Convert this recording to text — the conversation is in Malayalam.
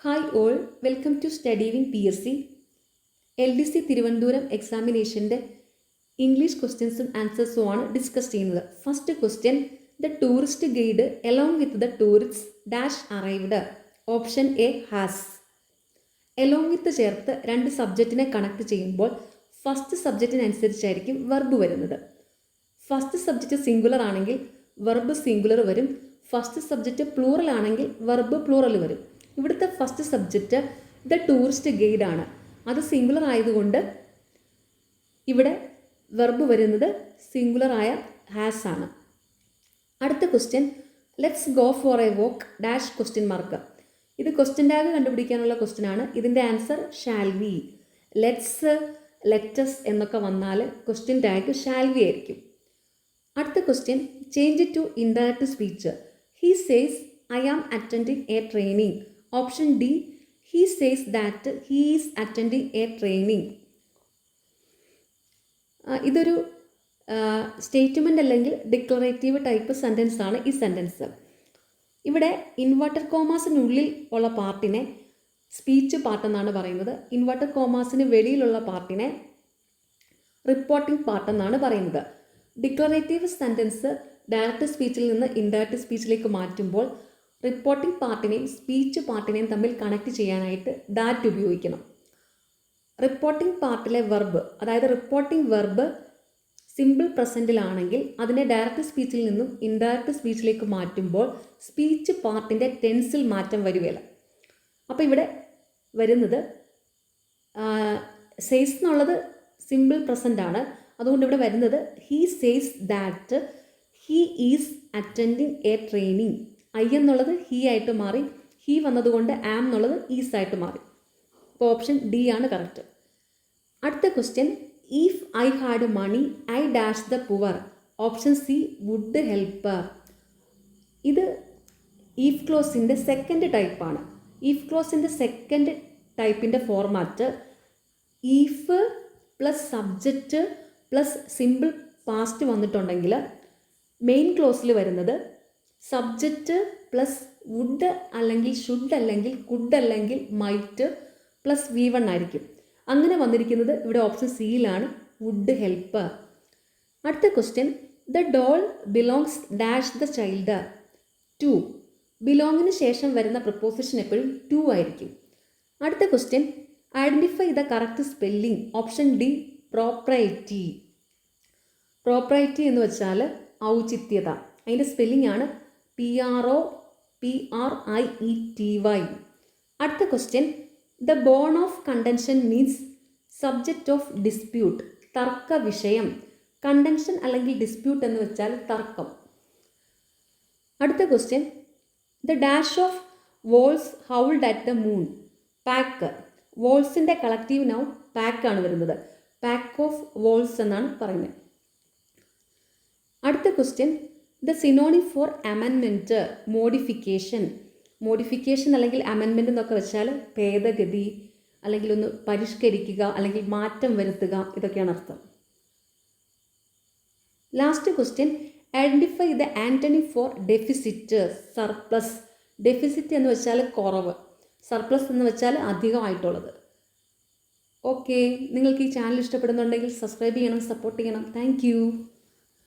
Hi all, welcome to Studying PSC. LDC Thiruvananthapuram എക്സാമിനേഷൻ്റെ ഇംഗ്ലീഷ് ക്വസ്റ്റ്യൻസും ആൻസേഴ്സും ആണ് ഡിസ്കസ് ചെയ്യുന്നത്. First question, the tourist guide along with the tourist dash arrived. Option A has. Along with ചേർത്ത് രണ്ട് സബ്ജക്റ്റിനെ കണക്ട് ചെയ്യുമ്പോൾ ഫസ്റ്റ് സബ്ജക്റ്റിനനുസരിച്ചായിരിക്കും വെർബ് വരുന്നത്. ഫസ്റ്റ് സബ്ജക്റ്റ് സിംഗുലർ ആണെങ്കിൽ വെർബ് സിംഗുലർ വരും. ഫസ്റ്റ് സബ്ജക്റ്റ് പ്ലൂറൽ ആണെങ്കിൽ വെർബ് പ്ലൂറൽ വരും. ഇവിടുത്തെ ഫസ്റ്റ് സബ്ജക്റ്റ് ദ ടൂറിസ്റ്റ് ഗൈഡാണ്. അത് സിംഗുലർ ആയതുകൊണ്ട് ഇവിടെ വെർബ് വരുന്നത് സിംഗുലറായ ഹാസ് ആണ്. അടുത്ത question, let's go for a walk dash question mark. ഇത് ക്വസ്റ്റ്യൻ ടാഗ് കണ്ടുപിടിക്കാനുള്ള ക്വസ്റ്റ്യൻ ആണ്. ഇതിൻ്റെ answer shall we. Let's, let us എന്നൊക്കെ വന്നാൽ ക്വസ്റ്റ്യൻ ടാഗ് ഷാൽ വി ആയിരിക്കും. അടുത്ത question, change to indirect speech. He says I am attending a training. Option D, he says that he is attending a training. ഇതൊരു സ്റ്റേറ്റ്മെൻ്റ് അല്ലെങ്കിൽ ഡിക്ലറേറ്റീവ് ടൈപ്പ് സെൻറ്റൻസ് ആണ് ഈ സെൻറ്റൻസ്. ഇവിടെ ഇൻവെർട്ടഡ് കോമാസിനുള്ളിൽ ഉള്ള പാർട്ടിനെ സ്പീച്ച് പാർട്ട് എന്നാണ് പറയുന്നത്. ഇൻവെർട്ടഡ് കോമാസിന് വെളിയിലുള്ള പാർട്ടിനെ റിപ്പോർട്ടിംഗ് പാർട്ട് എന്നാണ് പറയുന്നത്. ഡിക്ലറേറ്റീവ് സെൻറ്റൻസ് ഡയറക്റ്റ് സ്പീച്ചിൽ നിന്ന് ഇൻഡയറക്റ്റ് സ്പീച്ചിലേക്ക് മാറ്റുമ്പോൾ റിപ്പോർട്ടിംഗ് പാർട്ടിനെയും സ്പീച്ച് പാർട്ടിനെയും തമ്മിൽ കണക്ട് ചെയ്യാനായിട്ട് ദാറ്റ് ഉപയോഗിക്കണം. റിപ്പോർട്ടിംഗ് പാർട്ടിലെ വെർബ്, അതായത് റിപ്പോർട്ടിംഗ് വെർബ് സിമ്പിൾ പ്രസൻറ്റിലാണെങ്കിൽ അതിനെ ഡയറക്റ്റ് സ്പീച്ചിൽ നിന്നും ഇൻഡയറക്റ്റ് സ്പീച്ചിലേക്ക് മാറ്റുമ്പോൾ സ്പീച്ച് പാർട്ടിൻ്റെ ടെൻസിൽ മാറ്റം വരികയില്ല. അപ്പോൾ ഇവിടെ വരുന്നത് സേസ് എന്നുള്ളത് സിമ്പിൾ പ്രസൻ്റ് ആണ്. അതുകൊണ്ട് ഇവിടെ വരുന്നത് he says that he is attending a training. I എന്നുള്ളത് ഹീ ആയിട്ട് മാറി. ഹീ വന്നതുകൊണ്ട് ആം എന്നുള്ളത് ഈസ് ആയിട്ട് മാറി. അപ്പോൾ ഓപ്ഷൻ ഡി ആണ് കറക്റ്റ്. അടുത്ത question, if I had money I dash the poor. Option C, would help. ഇത് ഈഫ് ക്ലോസിൻ്റെ സെക്കൻഡ് ടൈപ്പാണ്. ഈഫ് ക്ലോസിൻ്റെ സെക്കൻഡ് ടൈപ്പിൻ്റെ format if plus subject plus simple past വന്നിട്ടുണ്ടെങ്കിൽ മെയിൻ ക്ലോസിൽ വരുന്നത് സബ്ജക്റ്റ് പ്ലസ് വുഡ് അല്ലെങ്കിൽ ഷുഡ് അല്ലെങ്കിൽ കുഡ് അല്ലെങ്കിൽ മൈറ്റ് പ്ലസ് V1 ആയിരിക്കും. അങ്ങനെ വന്നിരിക്കുന്നത് ഇവിടെ ഓപ്ഷൻ സിയിലാണ്, വുഡ് ഹെൽപ്പ്. അടുത്ത question, the doll belongs dash the child. To. ബിലോങ്ങിന് ശേഷം വരുന്ന പ്രപ്പോസിഷൻ എപ്പോഴും ടു ആയിരിക്കും. അടുത്ത question, identify the correct spelling. Option D, propriety. Propriety എന്ന് വെച്ചാൽ ഔചിത്യത. അതിൻ്റെ സ്പെല്ലിംഗ് ആണ് PROPRIETY. അടുത്ത question, the bone of contention means subject of dispute. തർക്ക വിഷയം. കണ്ടൻഷൻ അല്ലെങ്കിൽ ഡിസ്പ്യൂട്ട് എന്ന് വെച്ചാൽ തർക്കം. അടുത്ത question, the dash of wolves howled at the moon. Pack. വോൾസിൻ്റെ കളക്റ്റീവ് നൗൺ പാക്ക് ആണ് വരുന്നത്. പാക്ക് ഓഫ് വോൾസ് എന്നാണ് പറയുന്നത്. അടുത്ത question, the synonym for amendment modification. Modification അല്ലെങ്കിൽ അമെൻമെൻറ്റ് എന്നൊക്കെ വെച്ചാൽ ഭേദഗതി അല്ലെങ്കിൽ ഒന്ന് പരിഷ്കരിക്കുക അല്ലെങ്കിൽ മാറ്റം വരുത്തുക, ഇതൊക്കെയാണ് അർത്ഥം. Last question, identify the antonym for deficit. Surplus. Deficit എന്ന് വെച്ചാൽ കുറവ്, സർപ്ലസ് എന്ന് വെച്ചാൽ അധികമായിട്ടുള്ളത്. ഓക്കെ, നിങ്ങൾക്ക് ഈ ചാനൽ ഇഷ്ടപ്പെടുന്നുണ്ടെങ്കിൽ സബ്സ്ക്രൈബ് ചെയ്യണം, സപ്പോർട്ട് ചെയ്യണം. താങ്ക്